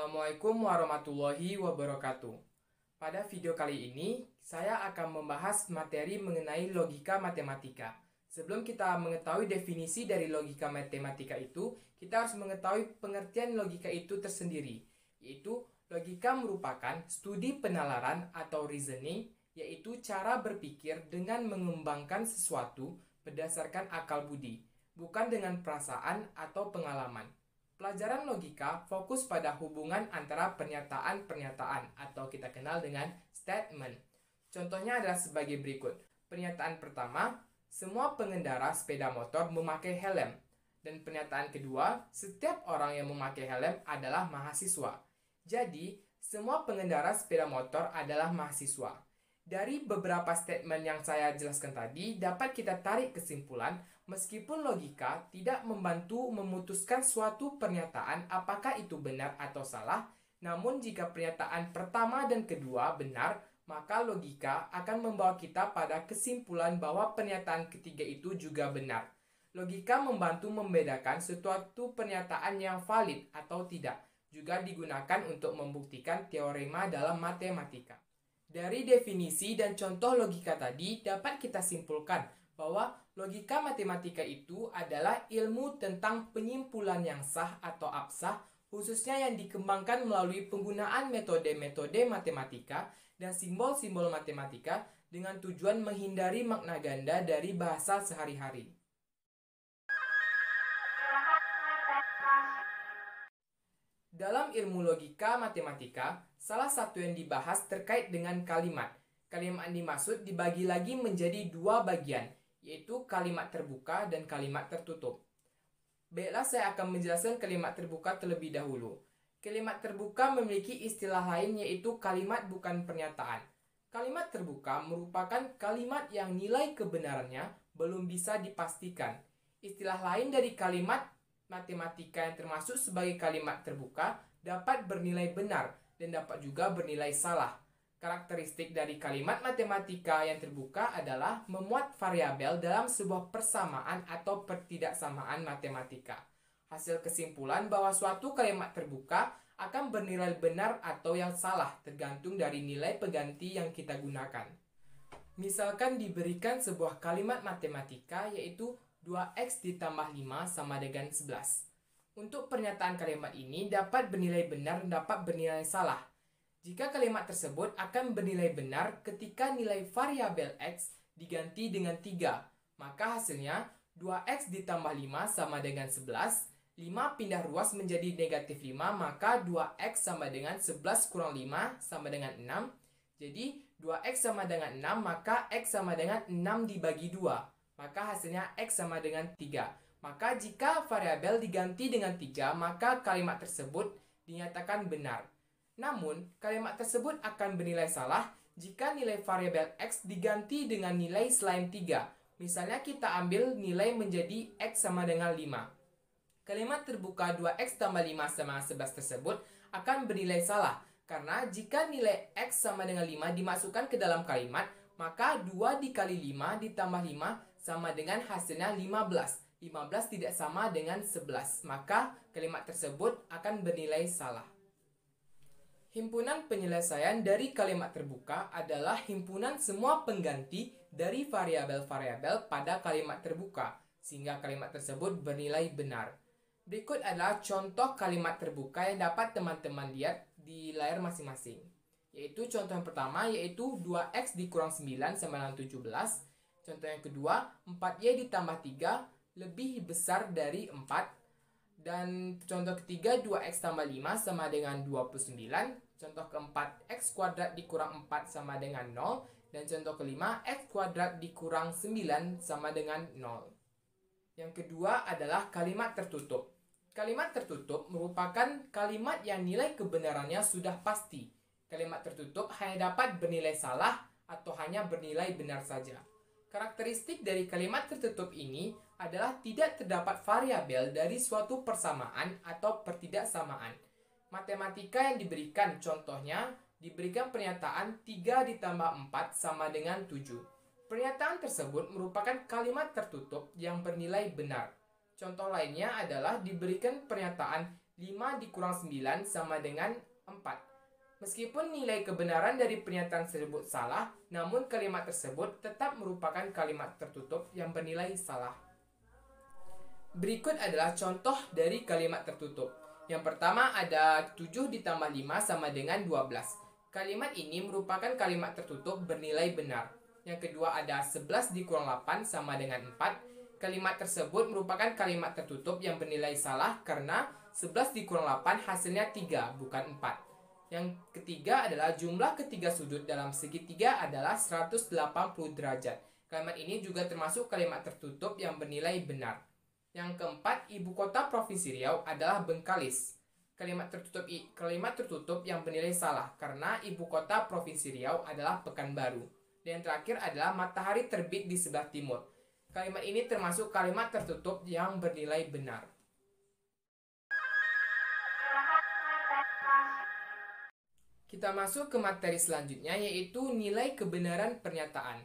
Assalamualaikum warahmatullahi wabarakatuh. Pada video kali ini, saya akan membahas materi mengenai logika matematika. Sebelum kita mengetahui definisi dari logika matematika itu, kita harus mengetahui pengertian logika itu tersendiri, yaitu logika merupakan studi penalaran atau reasoning, yaitu cara berpikir dengan mengembangkan sesuatu berdasarkan akal budi, bukan dengan perasaan atau pengalaman. Pelajaran logika fokus pada hubungan antara pernyataan-pernyataan atau kita kenal dengan statement. Contohnya adalah sebagai berikut. Pernyataan pertama, semua pengendara sepeda motor memakai helm. Dan pernyataan kedua, setiap orang yang memakai helm adalah mahasiswa. Jadi, semua pengendara sepeda motor adalah mahasiswa. Dari beberapa statement yang saya jelaskan tadi, dapat kita tarik kesimpulan meskipun logika tidak membantu memutuskan suatu pernyataan apakah itu benar atau salah, namun jika pernyataan pertama dan kedua benar, maka logika akan membawa kita pada kesimpulan bahwa pernyataan ketiga itu juga benar. Logika membantu membedakan suatu pernyataan yang valid atau tidak, juga digunakan untuk membuktikan teorema dalam matematika. Dari definisi dan contoh logika tadi dapat kita simpulkan bahwa logika matematika itu adalah ilmu tentang penyimpulan yang sah atau absah, khususnya yang dikembangkan melalui penggunaan metode-metode matematika dan simbol-simbol matematika dengan tujuan menghindari makna ganda dari bahasa sehari-hari. Dalam ilmu logika matematika, salah satu yang dibahas terkait dengan kalimat. Kalimat yang dimaksud dibagi lagi menjadi dua bagian, yaitu kalimat terbuka dan kalimat tertutup. Baiklah, saya akan menjelaskan kalimat terbuka terlebih dahulu. Kalimat terbuka memiliki istilah lain yaitu kalimat bukan pernyataan. Kalimat terbuka merupakan kalimat yang nilai kebenarannya belum bisa dipastikan. Istilah lain dari kalimat matematika yang termasuk sebagai kalimat terbuka dapat bernilai benar dan dapat juga bernilai salah. Karakteristik dari kalimat matematika yang terbuka adalah memuat variabel dalam sebuah persamaan atau pertidaksamaan matematika. Hasil kesimpulan bahwa suatu kalimat terbuka akan bernilai benar atau yang salah tergantung dari nilai pengganti yang kita gunakan. Misalkan diberikan sebuah kalimat matematika yaitu 2x ditambah 5 sama dengan 11. Untuk pernyataan kalimat ini dapat bernilai benar dan dapat bernilai salah. Jika kalimat tersebut akan bernilai benar ketika nilai variabel x diganti dengan 3, maka hasilnya 2x ditambah 5 sama dengan 11, 5 pindah ruas menjadi negatif 5, maka 2x sama dengan 11 kurang 5 sama dengan 6. Jadi 2x sama dengan 6, maka x sama dengan 6 dibagi 2. Maka hasilnya x sama dengan 3. Maka jika variabel diganti dengan 3, maka kalimat tersebut dinyatakan benar. Namun, kalimat tersebut akan bernilai salah jika nilai variabel x diganti dengan nilai selain 3. Misalnya kita ambil nilai menjadi x sama dengan 5. Kalimat terbuka 2x tambah 5 sama 11 tersebut akan bernilai salah. Karena jika nilai x sama dengan 5 dimasukkan ke dalam kalimat, maka 2 dikali 5 ditambah 5 sama dengan hasilnya 15. 15 tidak sama dengan 11, maka kalimat tersebut akan bernilai salah. Himpunan penyelesaian dari kalimat terbuka adalah himpunan semua pengganti dari variabel-variabel pada kalimat terbuka, sehingga kalimat tersebut bernilai benar. Berikut adalah contoh kalimat terbuka yang dapat teman-teman lihat di layar masing-masing. Yaitu contoh yang pertama yaitu 2x dikurang 9 sama dengan 17. Contoh yang kedua, 4y ditambah 3 lebih besar dari 4. Dan contoh ketiga, 2x tambah 5 sama dengan 29. Contoh keempat, x kuadrat dikurang 4 sama dengan 0. Dan contoh kelima, x kuadrat dikurang 9 sama dengan 0. Yang kedua adalah kalimat tertutup. Kalimat tertutup merupakan kalimat yang nilai kebenarannya sudah pasti. Kalimat tertutup hanya dapat bernilai salah atau hanya bernilai benar saja. Karakteristik dari kalimat tertutup ini adalah tidak terdapat variabel dari suatu persamaan atau pertidaksamaan. Matematika yang diberikan contohnya diberikan pernyataan 3 ditambah 4 sama dengan 7. Pernyataan tersebut merupakan kalimat tertutup yang bernilai benar. Contoh lainnya adalah diberikan pernyataan 5 dikurang 9 sama dengan 4. Meskipun nilai kebenaran dari pernyataan tersebut salah, namun kalimat tersebut tetap merupakan kalimat tertutup yang bernilai salah. Berikut adalah contoh dari kalimat tertutup. Yang pertama ada 7 ditambah 5 sama dengan 12. Kalimat ini merupakan kalimat tertutup bernilai benar. Yang kedua ada 11 dikurang 8 sama dengan 4. Kalimat tersebut merupakan kalimat tertutup yang bernilai salah karena 11 dikurang 8 hasilnya 3, bukan 4. Yang ketiga adalah jumlah ketiga sudut dalam segitiga adalah 180 derajat. Kalimat ini juga termasuk kalimat tertutup yang bernilai benar. Yang keempat, ibu kota Provinsi Riau adalah Bengkalis. Kalimat tertutup yang bernilai salah karena ibu kota Provinsi Riau adalah Pekanbaru. Dan yang terakhir adalah matahari terbit di sebelah timur. Kalimat ini termasuk kalimat tertutup yang bernilai benar. Kita masuk ke materi selanjutnya, yaitu nilai kebenaran pernyataan.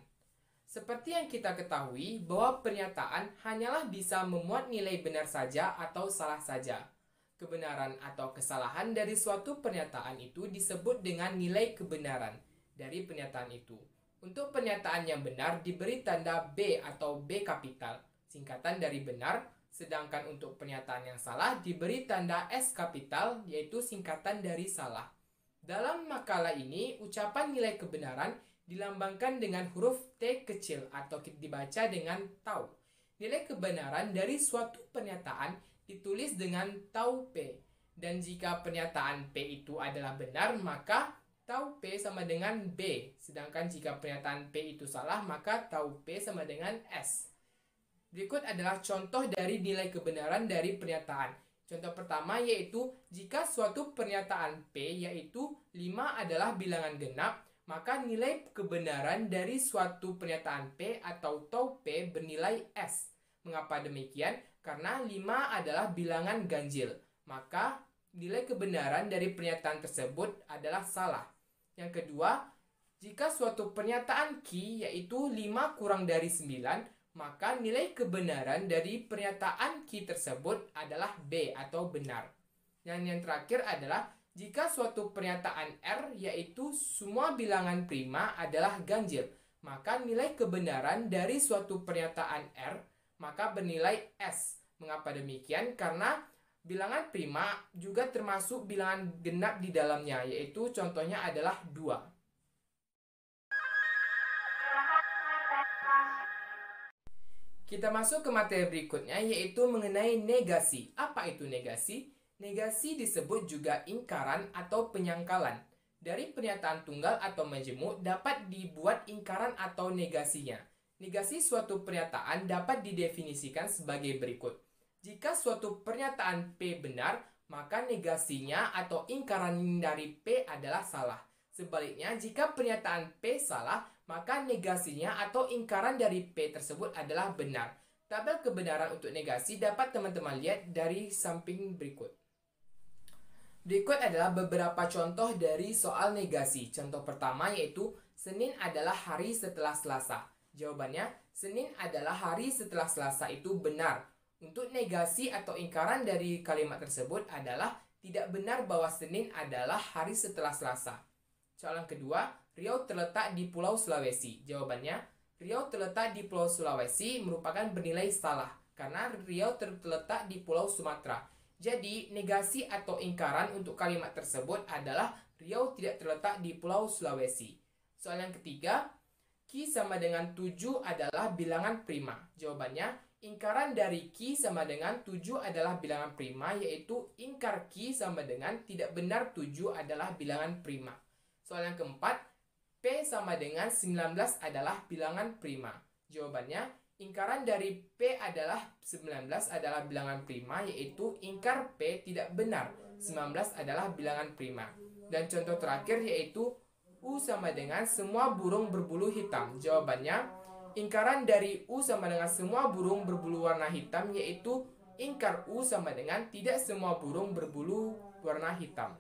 Seperti yang kita ketahui bahwa pernyataan hanyalah bisa memuat nilai benar saja atau salah saja. Kebenaran atau kesalahan dari suatu pernyataan itu disebut dengan nilai kebenaran dari pernyataan itu. Untuk pernyataan yang benar diberi tanda B atau B kapital, singkatan dari benar, sedangkan untuk pernyataan yang salah diberi tanda S kapital, yaitu singkatan dari salah. Dalam makalah ini, ucapan nilai kebenaran dilambangkan dengan huruf T kecil atau dibaca dengan tau. Nilai kebenaran dari suatu pernyataan ditulis dengan tau P. Dan jika pernyataan P itu adalah benar, maka tau P sama dengan B. Sedangkan jika pernyataan P itu salah, maka tau P sama dengan S. Berikut adalah contoh dari nilai kebenaran dari pernyataan. Contoh pertama yaitu jika suatu pernyataan P yaitu 5 adalah bilangan genap, maka nilai kebenaran dari suatu pernyataan P atau tau P bernilai S. Mengapa demikian? Karena 5 adalah bilangan ganjil, maka nilai kebenaran dari pernyataan tersebut adalah salah. Yang kedua, jika suatu pernyataan Q yaitu 5 kurang dari 9, maka nilai kebenaran dari pernyataan Q tersebut adalah B atau benar. Dan yang terakhir adalah jika suatu pernyataan R yaitu semua bilangan prima adalah ganjil, maka nilai kebenaran dari suatu pernyataan R maka bernilai S. Mengapa demikian? Karena bilangan prima juga termasuk bilangan genap di dalamnya, yaitu contohnya adalah 2. Kita masuk ke materi berikutnya, yaitu mengenai negasi. Apa itu negasi? Negasi disebut juga ingkaran atau penyangkalan. Dari pernyataan tunggal atau majemuk dapat dibuat ingkaran atau negasinya. Negasi suatu pernyataan dapat didefinisikan sebagai berikut. Jika suatu pernyataan P benar, maka negasinya atau ingkaran dari P adalah salah. Sebaliknya, jika pernyataan P salah, maka negasinya atau ingkaran dari P tersebut adalah benar. Tabel kebenaran untuk negasi dapat teman-teman lihat dari samping berikut. Berikut adalah beberapa contoh dari soal negasi. Contoh pertama yaitu Senin adalah hari setelah Selasa. Jawabannya, Senin adalah hari setelah Selasa itu benar. Untuk negasi atau ingkaran dari kalimat tersebut adalah tidak benar bahwa Senin adalah hari setelah Selasa. Soalan kedua, Riau terletak di Pulau Sulawesi. Jawabannya, Riau terletak di Pulau Sulawesi merupakan bernilai salah karena Riau terletak di Pulau Sumatera. Jadi, negasi atau ingkaran untuk kalimat tersebut adalah Riau tidak terletak di Pulau Sulawesi. Soal yang ketiga, Q sama dengan 7 adalah bilangan prima. Jawabannya, ingkaran dari Q sama dengan 7 adalah bilangan prima, yaitu ingkar Q sama dengan tidak benar 7 adalah bilangan prima. Soal yang keempat, P sama dengan 19 adalah bilangan prima. Jawabannya, ingkaran dari P adalah 19 adalah bilangan prima, yaitu ingkar P tidak benar. 19 adalah bilangan prima. Dan contoh terakhir yaitu U sama dengan semua burung berbulu hitam. Jawabannya, ingkaran dari U sama dengan semua burung berbulu warna hitam, yaitu ingkar U sama dengan tidak semua burung berbulu warna hitam.